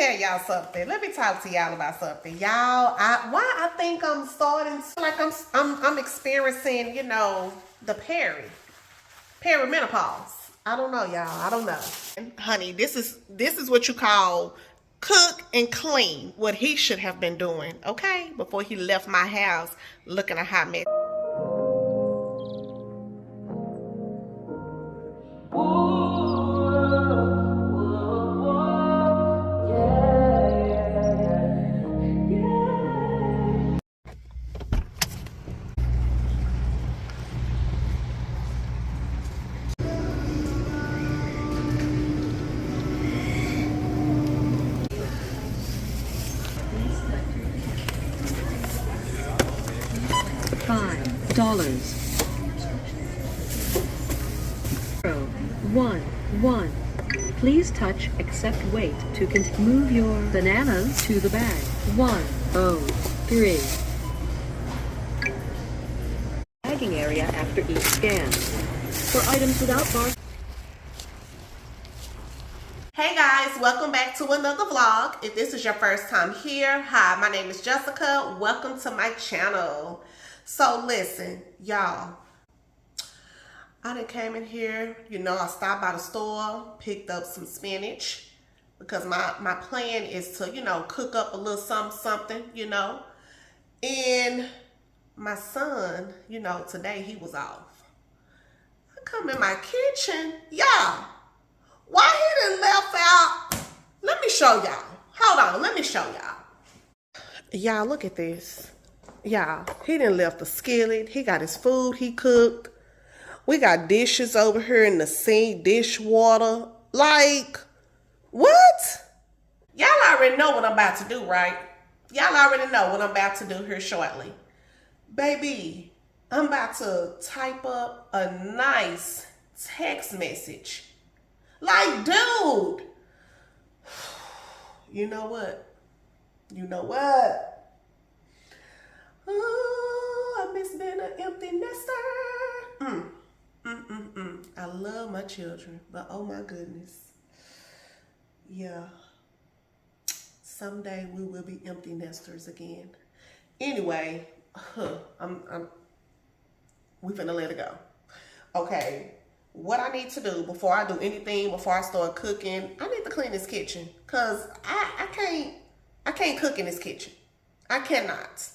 tell y'all something. Let me talk to y'all about something. Y'all, why I think I'm starting to, like I'm experiencing, you know, the perimenopause. I don't know, y'all. I don't know. And honey, this is what you call cook and clean. What he should have been doing, okay? Before he left my house looking a hot mess. $5. 1. Please touch accept wait to move your bananas to the bag. 103. Bagging area after each scan. For items without bar. Hey guys, welcome back to another vlog. If this is your first time here, hi, my name is Jessica. Welcome to my channel. So listen, y'all, I done came in here, you know, I stopped by the store, picked up some spinach because my plan is to, you know, cook up a little something, you know. And my son, you know, today he was off. I come in my kitchen, y'all. Why he done left out? Let me show y'all. Hold on, let me show y'all. Y'all, look at this. Y'all, he done left the skillet. He got his food he cooked. We got dishes over here in the sink, dishwater. Like, what? Y'all already know what I'm about to do, right? Y'all already know what I'm about to do here shortly. Baby, I'm about to type up a nice text message. Like, dude, you know what? You know what? Oh, I miss being an empty nester. I love my children, but oh my goodness. Yeah. Someday we will be empty nesters again. Anyway, we finna let it go. Okay. What I need to do before I do anything, before I start cooking, I need to clean this kitchen. Cause I can't cook in this kitchen. I cannot.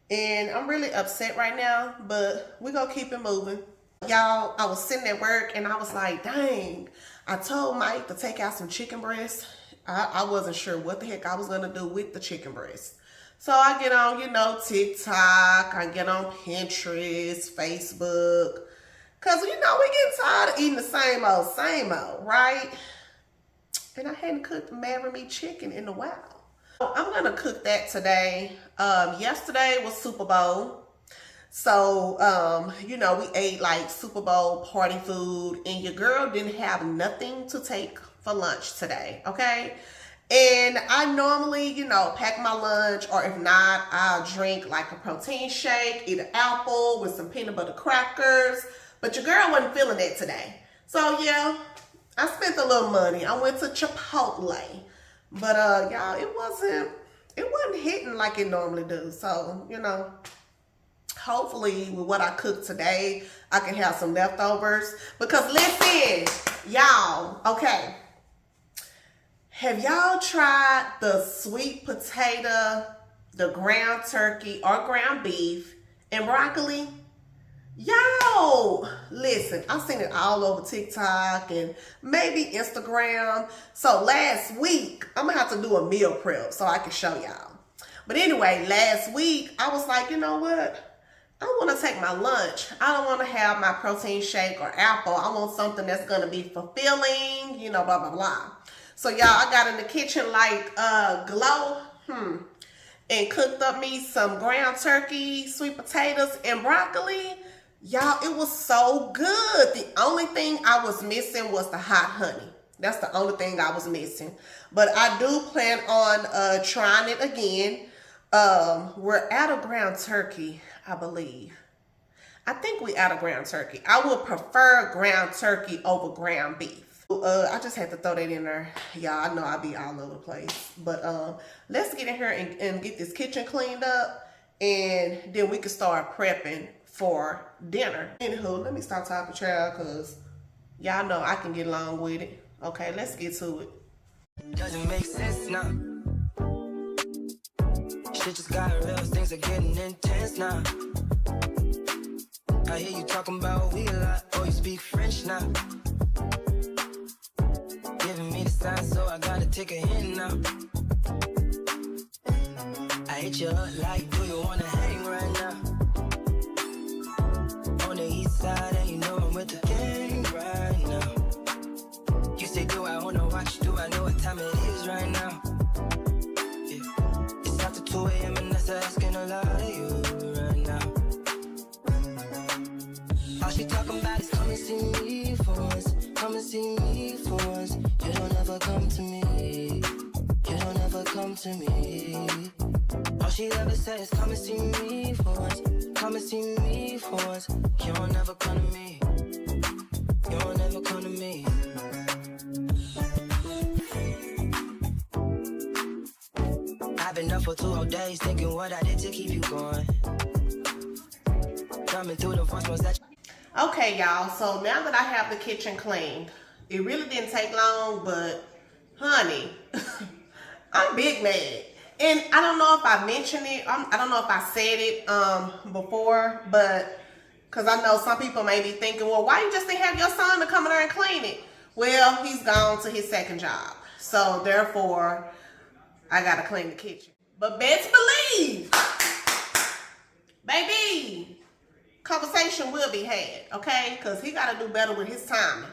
And I'm really upset right now, but we're gonna keep it moving. Y'all, I was sitting at work and I was like, dang, I told Mike to take out some chicken breast. I wasn't sure what the heck I was gonna do with the chicken breast. So I get on, you know, TikTok, I get on Pinterest, Facebook. Cause you know, we get tired of eating the same old, right? And I hadn't cooked marry me chicken in a while. So I'm gonna cook that today. Yesterday was Super Bowl. So, you know, we ate like Super Bowl party food and your girl didn't have nothing to take for lunch today, okay? And I normally, you know, pack my lunch, or if not, I'll drink like a protein shake, eat an apple with some peanut butter crackers. But your girl wasn't feeling that today. So yeah, I spent a little money. I went to Chipotle. But y'all, it wasn't hitting like it normally do. So, you know, hopefully with what I cooked today, I can have some leftovers. Because listen, y'all, okay. Have y'all tried the sweet potato, the ground turkey or ground beef and broccoli? Yo, listen, I've seen it all over TikTok and maybe Instagram. So last week, I'm gonna have to do a meal prep so I can show y'all. But anyway, last week, I was like, you know what? I want to take my lunch. I don't want to have my protein shake or apple. I want something that's gonna be fulfilling, you know, blah, blah, blah. So y'all, I got in the kitchen like glow, and cooked up me some ground turkey, sweet potatoes, and broccoli. Y'all, it was so good. The only thing I was missing was the hot honey. That's the only thing I was missing. But I do plan on trying it again. We're out of ground turkey, I believe. I think we out of ground turkey. I would prefer ground turkey over ground beef. I just had to throw that in there. Y'all, I know I be all over the place. But let's get in here and get this kitchen cleaned up. And then we can start prepping for dinner. Anywho, let me stop talking, child, because y'all know I can get along with it. Okay, let's get to it. Doesn't make sense now. Shit just got real, things are getting intense now. I hear you talking about we a lot. Oh, you speak French now. Giving me the sign, so I gotta take a hint now. I hit you up like, do you wanna hang right now? On the east side, and you know I'm with the gang right now. You say, do I wanna watch? Do I know what time it is right now? Yeah. It's after 2 a.m. and that's asking a lot of you right now. All she talking about is come and see me for once. Come and see me for once. You don't ever come to me. You don't ever come to me. All she ever says is come and see me for once. Come and see me for once. You don't ever come to me. You don't ever come to me. I've been up for 2 whole days thinking what I did to keep you going. Coming through the first ones that Okay, y'all, so now that I have the kitchen cleaned, it really didn't take long, but honey, I'm big mad. And I don't know if I mentioned it, I don't know if I said it before, but because I know some people may be thinking, well, why you just didn't have your son to come in there and clean it? Well, he's gone to his second job. So therefore, I got to clean the kitchen. But best believe, baby, conversation will be had, okay? Because he got to do better with his timing.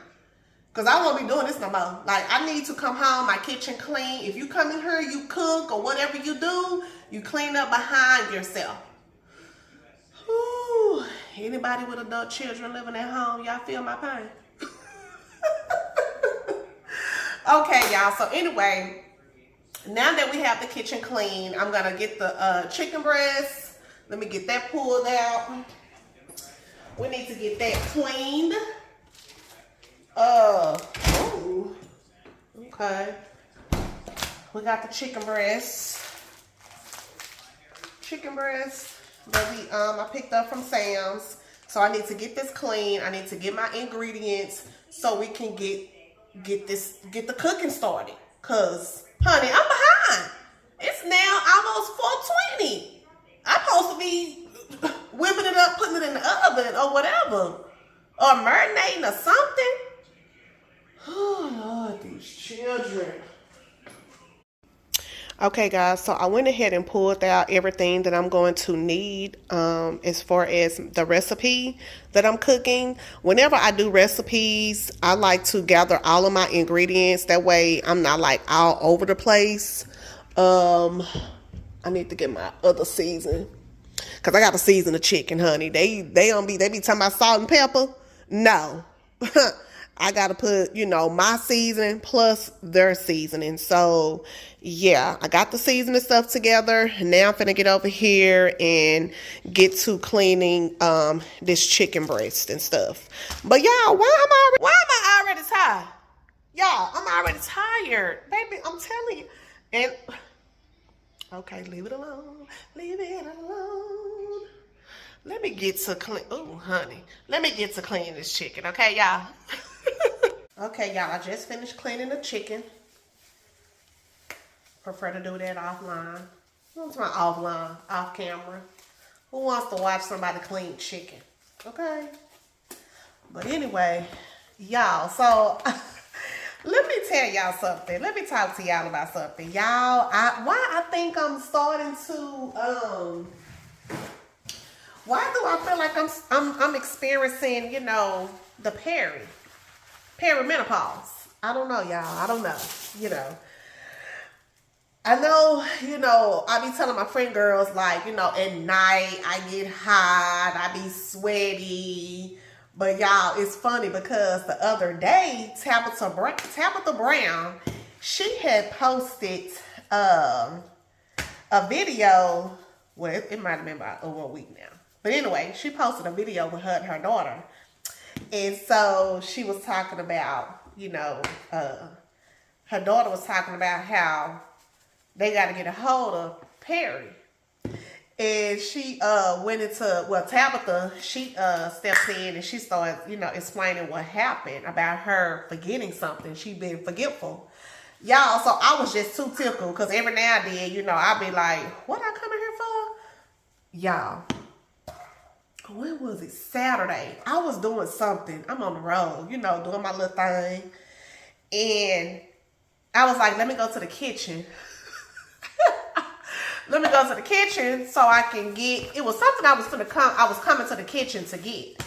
Because I won't be doing this no more. Like, I need to come home, my kitchen clean. If you come in here, you cook or whatever you do, you clean up behind yourself. Whew. Anybody with adult children living at home, y'all feel my pain? Okay, y'all. So anyway, now that we have the kitchen clean, I'm going to get the chicken breast. Let me get that pulled out. We need to get that cleaned. Oh, okay. We got the chicken breast. Chicken breast that I picked up from Sam's. So I need to get this clean. I need to get my ingredients so we can get the cooking started. Cause honey, I'm behind. It's now almost 4:20. I'm supposed to be whipping it up, putting it in the oven or whatever. Or marinating or something. Oh, Lord, these children. Okay, guys, so I went ahead and pulled out everything that I'm going to need as far as the recipe that I'm cooking. Whenever I do recipes, I like to gather all of my ingredients. That way, I'm not like all over the place. I need to get my other season. Because I got to season the chicken, honey. They be talking about salt and pepper. No. I got to put, my seasoning plus their seasoning. So, yeah, I got the seasoning stuff together. Now I'm finna get over here and get to cleaning this chicken breast and stuff. But, y'all, why am I already tired? Y'all, I'm already tired. Baby, I'm telling you. And, okay, leave it alone. Leave it alone. Let me get to clean. Oh, honey. Let me get to clean this chicken, okay, y'all? Okay, y'all, I just finished cleaning the chicken. Prefer to do that offline. What's my offline, off camera? Who wants to watch somebody clean chicken? Okay. But anyway, y'all, so let me tell y'all something. Let me talk to y'all about something. Y'all, why I think I'm starting to why do I feel like I'm experiencing, the perimenopause? I don't know, y'all. I don't know, I know, I be telling my friend girls, like, at night I get hot, I be sweaty. But y'all, it's funny because the other day, Tabitha Brown, she had posted a video. Well, it might have been about over a week now. But anyway, she posted a video with her and her daughter. And so she was talking about you know, her daughter was talking about how they got to get a hold of Perry. And she went into, well, Tabitha, she steps in and she started, you know, explaining what happened about her forgetting something. She been forgetful. Y'all, so I was just too tickled because every now and then, you know, I'd be like, what I coming here for? Y'all, when was it? Saturday. I was doing something. I'm on the road, you know, doing my little thing. And I was like, let me go to the kitchen. Let me go to the kitchen so I can get, it was something I was coming to the kitchen to get.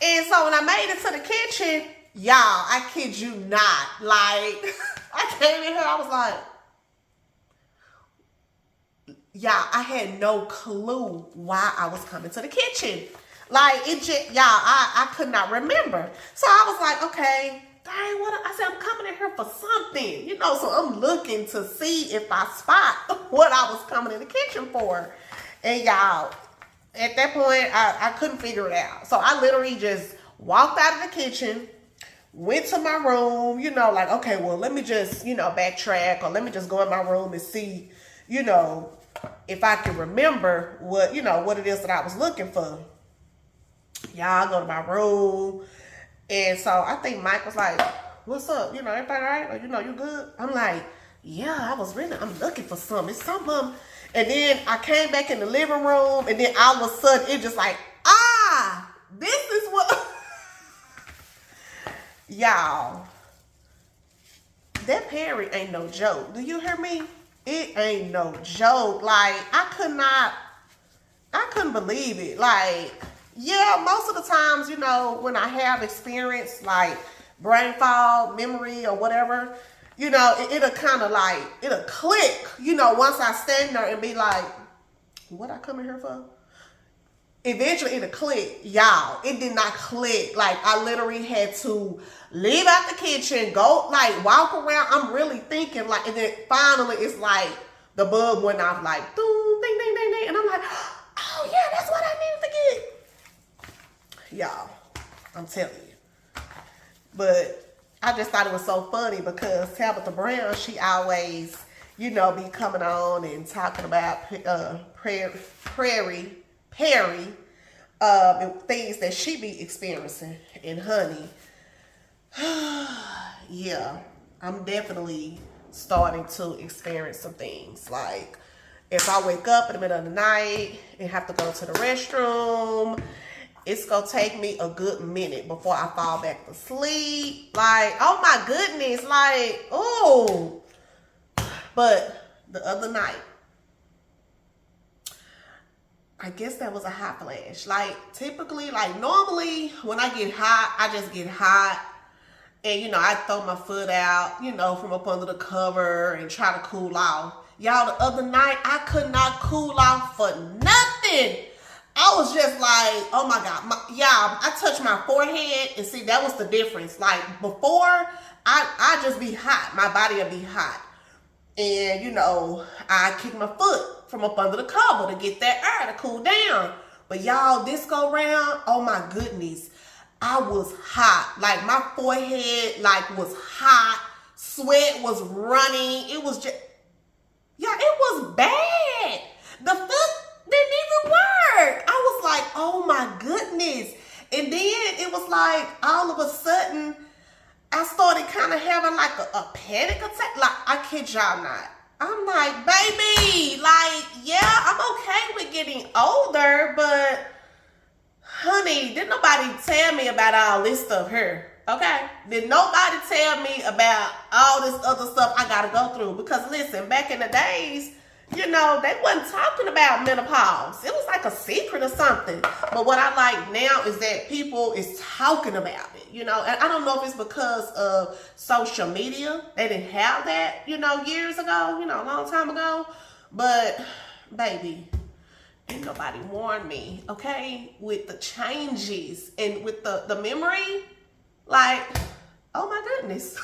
And so when I made it to the kitchen, y'all, I kid you not, like, I came in here, I was like, y'all, I had no clue why I was coming to the kitchen. Like, it just, y'all, I could not remember. So I was like, okay, dang, I said, I'm coming in here for something, you know, so I'm looking to see if I spot what I was coming in the kitchen for. And y'all, at that point, I couldn't figure it out. So I literally just walked out of the kitchen, went to my room, you know, like, okay, well, let me just, you know, backtrack, or let me just go in my room and see, you know, if I can remember what, you know, what it is that I was looking for. Y'all, I go to my room. And so I think Mike was like, what's up? You know, everything all right? Like, you know, you good? I'm like, yeah, I'm looking for something. It's something. And then I came back in the living room, and then all of a sudden, it just like, this is what... Y'all, that Perry ain't no joke. Do you hear me? It ain't no joke. Like, I couldn't believe it. Like, yeah, most of the times, you know, when I have experience like brain fog, memory, or whatever, you know, it'll kind of like, it'll click, you know, once I stand there and be like, what I come in here for? Eventually it'll click. Y'all, it did not click. Like, I literally had to leave out the kitchen, go, like, walk around. I'm really thinking, like, and then finally it's like, the bulb went off, like, ding, ding, ding, ding. And I'm like, oh yeah, that's what I needed to get. Y'all, I'm telling you. But I just thought it was so funny because Tabitha Brown, she always, you know, be coming on and talking about Perry, and things that she be experiencing. And honey, yeah, I'm definitely starting to experience some things. Like, if I wake up in the middle of the night and have to go to the restroom, it's gonna take me a good minute before I fall back to sleep. Like, oh my goodness, like, oh. But the other night, I guess that was a hot flash. Like, typically, like, normally when I get hot, I just get hot. And, you know, I throw my foot out, you know, from up under the cover and try to cool off. Y'all, the other night, I could not cool off for nothing. I was just like, oh my God. Y'all, I touched my forehead and see, that was the difference. Like, before, I just be hot. My body would be hot. And, you know, I kick my foot from up under the cover to get that air to cool down. But y'all, this go round, oh my goodness. I was hot. Like, my forehead, like, was hot. Sweat was running. It was just, yeah, it was bad. The foot didn't even work. I was like, oh my goodness. And then it was like, all of a sudden, I started kind of having like a panic attack. Like, I kid y'all not. I'm like, baby, like, yeah, I'm okay with getting older, but honey, didn't nobody tell me about all this stuff here, okay? Did nobody tell me about all this other stuff I gotta go through? Because listen, back in the days, you know, they wasn't talking about menopause. It was like a secret or something. But what I like now is that people is talking about it, you know. And I don't know if it's because of social media. They didn't have that, you know, years ago, you know, a long time ago. But, baby, ain't nobody warned me, okay? With the changes and with the memory, like, oh my goodness.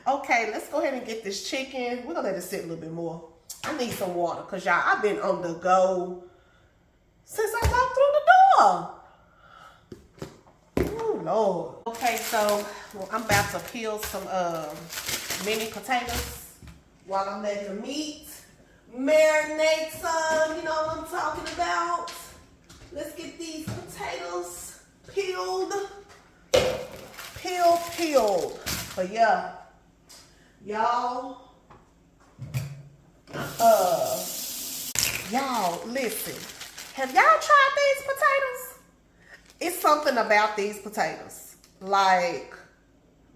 Okay, let's go ahead and get this chicken. We're gonna let it sit a little bit more. I need some water, because y'all, I've been on the go since I walked through the door. Ooh, Lord. Okay, so I'm about to peel some mini potatoes while I'm letting the meat marinate some. You know what I'm talking about. Let's get these potatoes peeled. Peeled. But yeah, y'all, listen. Have y'all tried these potatoes? It's something about these potatoes. Like,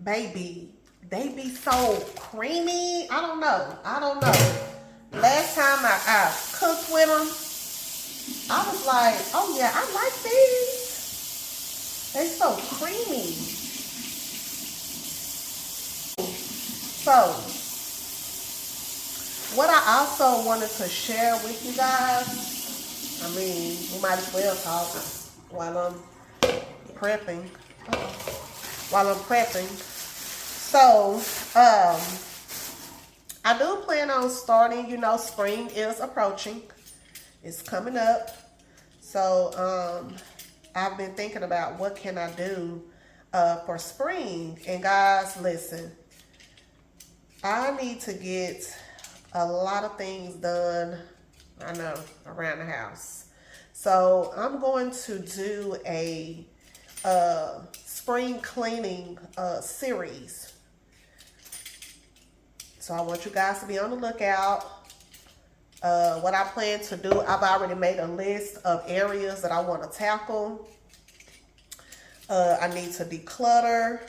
baby, they be so creamy. I don't know. Last time I cooked with them, I was like, oh yeah, I like these. They so creamy. So, what I also wanted to share with you guys, I mean, we might as well talk while I'm prepping. So, I do plan on starting, you know, spring is approaching. It's coming up. So, I've been thinking about what can I do for spring. And guys, listen, I need to get a lot of things done, I know, around the house. So I'm going to do a spring cleaning series. So I want you guys to be on the lookout. What I plan to do, I've already made a list of areas that I want to tackle. I need to declutter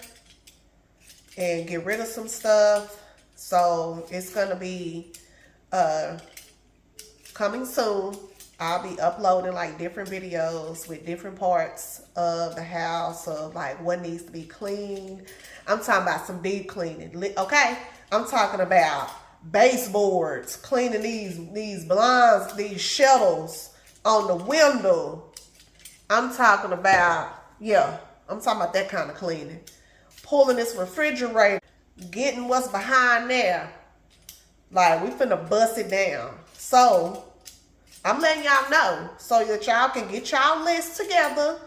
and get rid of some stuff. So it's going to be coming soon. I'll be uploading like different videos with different parts of the house of like what needs to be cleaned. I'm talking about some deep cleaning, okay? I'm talking about baseboards, cleaning these blinds, these shutters on the window. I'm talking about, yeah, I'm talking about that kind of cleaning. Pulling this refrigerator, getting what's behind there. Like, we finna bust it down. So, I'm letting y'all know so that y'all can get y'all list together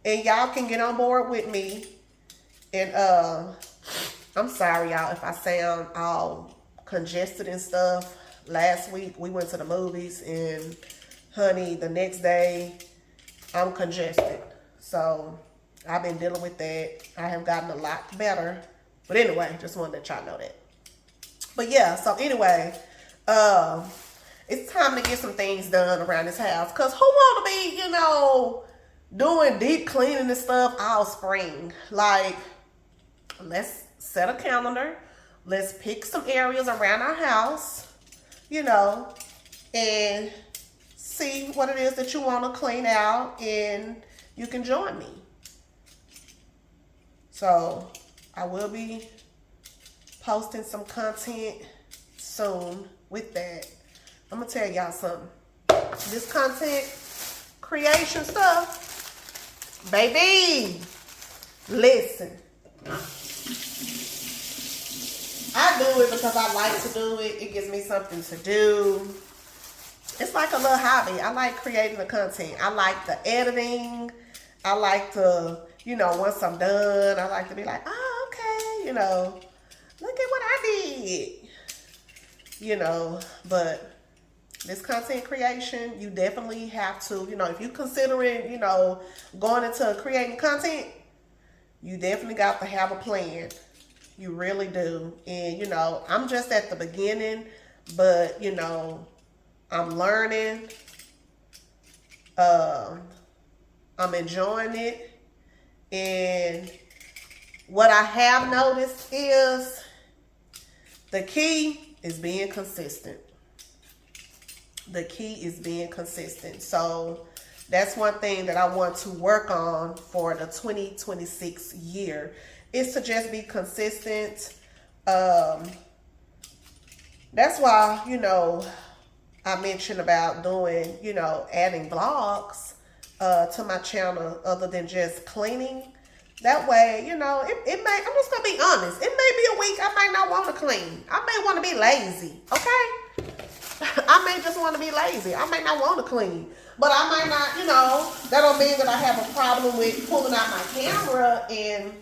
and y'all can get on board with me. And I'm sorry, y'all, if I sound all congested and stuff. Last week, we went to the movies and, honey, the next day, I'm congested. So, I've been dealing with that. I have gotten a lot better. But anyway, just wanted to let y'all know that. But yeah, so anyway, it's time to get some things done around this house. Because who want to be, you know, doing deep cleaning and stuff all spring? Like, let's set a calendar. Let's pick some areas around our house, you know, and see what it is that you want to clean out. And you can join me. So, I will be posting some content soon with that. I'm going to tell y'all something. This content creation stuff, baby, listen. I do it because I like to do it. It gives me something to do. It's like a little hobby. I like creating the content. I like the editing. I like to, you know, once I'm done, I like to be like, oh, okay, you know, look at what I did. You know, but this content creation, you definitely have to, you know, if you're considering, you know, going into creating content, you definitely got to have a plan. You really do. And, you know, I'm just at the beginning, but, you know, I'm learning. I'm enjoying it. And what I have noticed is the key is being consistent. The key is being consistent. So that's one thing that I want to work on for the 2026 year is to just be consistent. That's why, you know, I mentioned about doing, you know, adding vlogs to my channel other than just cleaning. That way, you know, it may, I'm just going to be honest. It may be a week I might not want to clean. I may want to be lazy, okay? I may just want to be lazy. I may not want to clean. But I might not, that don't mean that I have a problem with pulling out my camera and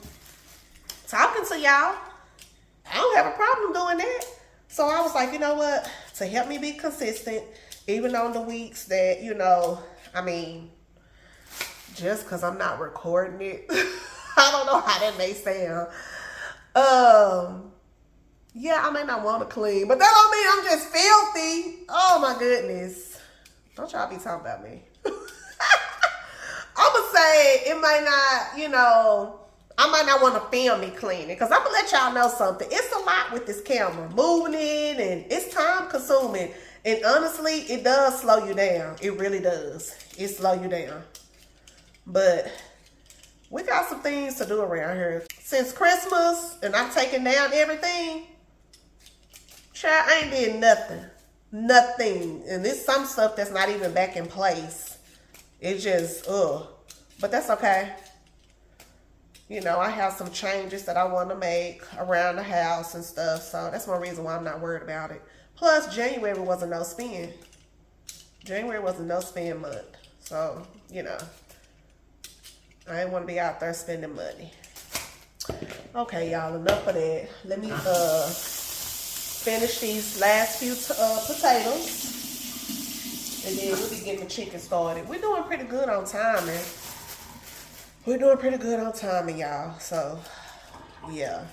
talking to y'all. I don't have a problem doing that. So I was like, you know what? To help me be consistent, even on the weeks that, just because I'm not recording it. I don't know how that may sound. Yeah, I may not want to clean, but that don't mean I'm just filthy. Oh my goodness. Don't y'all be talking about me. I'm going to say it might not, I might not want to film me cleaning, because I'm going to let y'all know something. It's a lot with this camera, moving it, and it's time consuming. And honestly, it does slow you down. It really does. It slow you down. But we got some things to do around here. Since Christmas and I'm taking down everything, child, I ain't did nothing. Nothing. And there's some stuff that's not even back in place. It's just, but that's okay. I have some changes that I want to make around the house and stuff. So that's one reason why I'm not worried about it. Plus, January was a no spend. January was a no spend month. So, I didn't want to be out there spending money. Okay, y'all, enough of that. Let me finish these last few potatoes. And then we'll be getting the chicken started. We're doing pretty good on timing. We're doing pretty good on timing, y'all. So, yeah.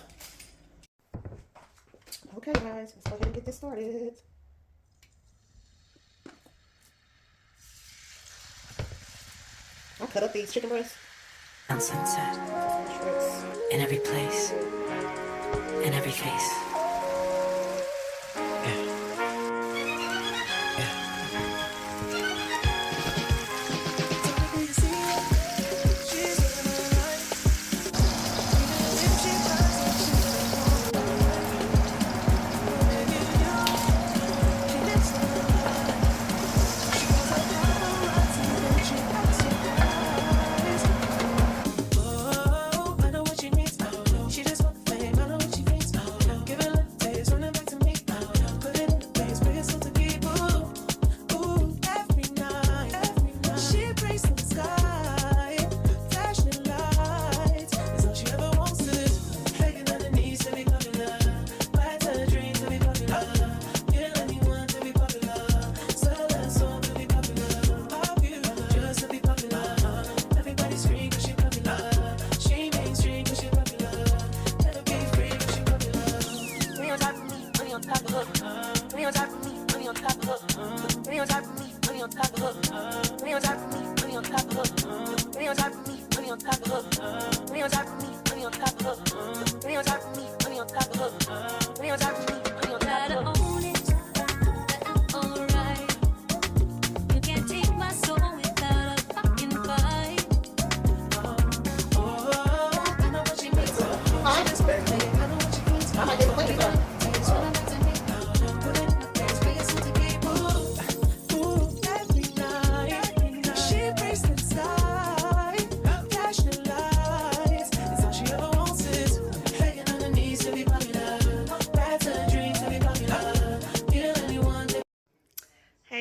Okay, guys, let's go ahead and get this started. I cut up these chicken breasts. On sunset, in every place, in every face.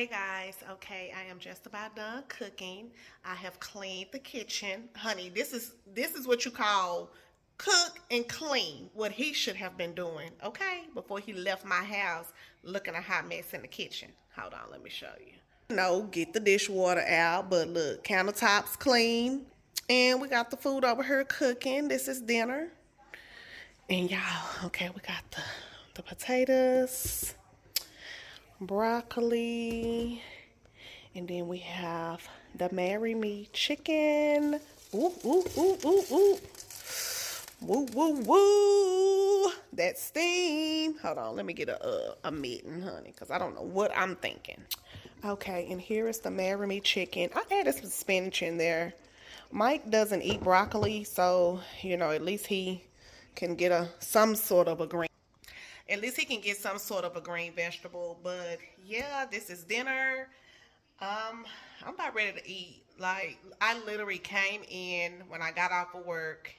Hey guys, okay, I am just about done cooking. I have cleaned the kitchen. Honey, this is what you call cook and clean, what he should have been doing, okay? Before he left my house looking a hot mess in the kitchen. Hold on, let me show you. No, get the dishwater out, but look, countertops clean. And we got the food over here cooking. This is dinner. And y'all, okay, we got the potatoes, broccoli, and then we have the Marry Me chicken. Ooh, ooh, ooh, ooh, ooh. Woo, woo, woo. That steam. Hold on, let me get a mitten, honey, because I don't know what I'm thinking. Okay, and here is the Marry Me chicken. I added some spinach in there. Mike doesn't eat broccoli, so, at least he can get some sort of a green. At least he can get some sort of a green vegetable. But yeah, this is dinner. I'm about ready to eat. Like, I literally came in when I got off of work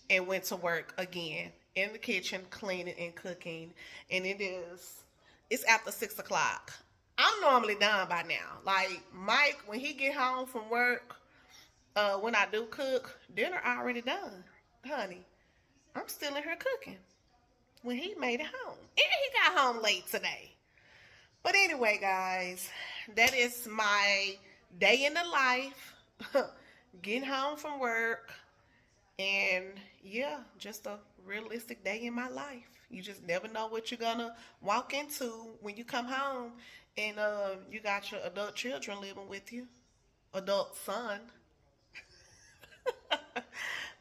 and went to work again in the kitchen, cleaning and cooking. And it is It's after 6 o'clock. I'm normally done by now. Like Mike, when he get home from work, when I do cook, dinner already done, honey. I'm still in here cooking when he made it home. And he got home late today. But anyway, guys, that is my day in the life. Getting home from work. And yeah, just a realistic day in my life. You just never know what you're gonna walk into when you come home and you got your adult children living with you. Adult son.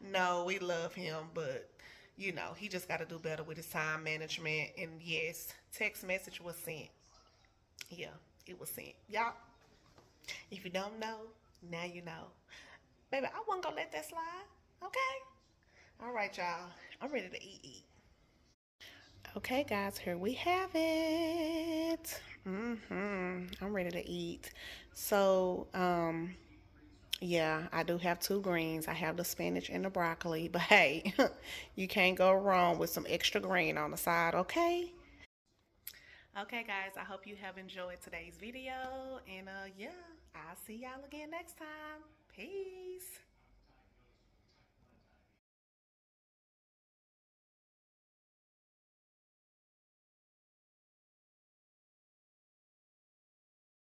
No, we love him, but you know, he just got to do better with his time management. And yes, text message was sent. Yeah, it was sent. Y'all, if you don't know, now you know. Baby, I wasn't gonna let that slide. Okay? All right, y'all. I'm ready to eat. Okay, guys, here we have it. I'm ready to eat. So, yeah, I do have two greens. I have the spinach and the broccoli, but hey, you can't go wrong with some extra green on the side, okay? Okay, guys, I hope you have enjoyed today's video, and yeah, I'll see y'all again next time. Peace.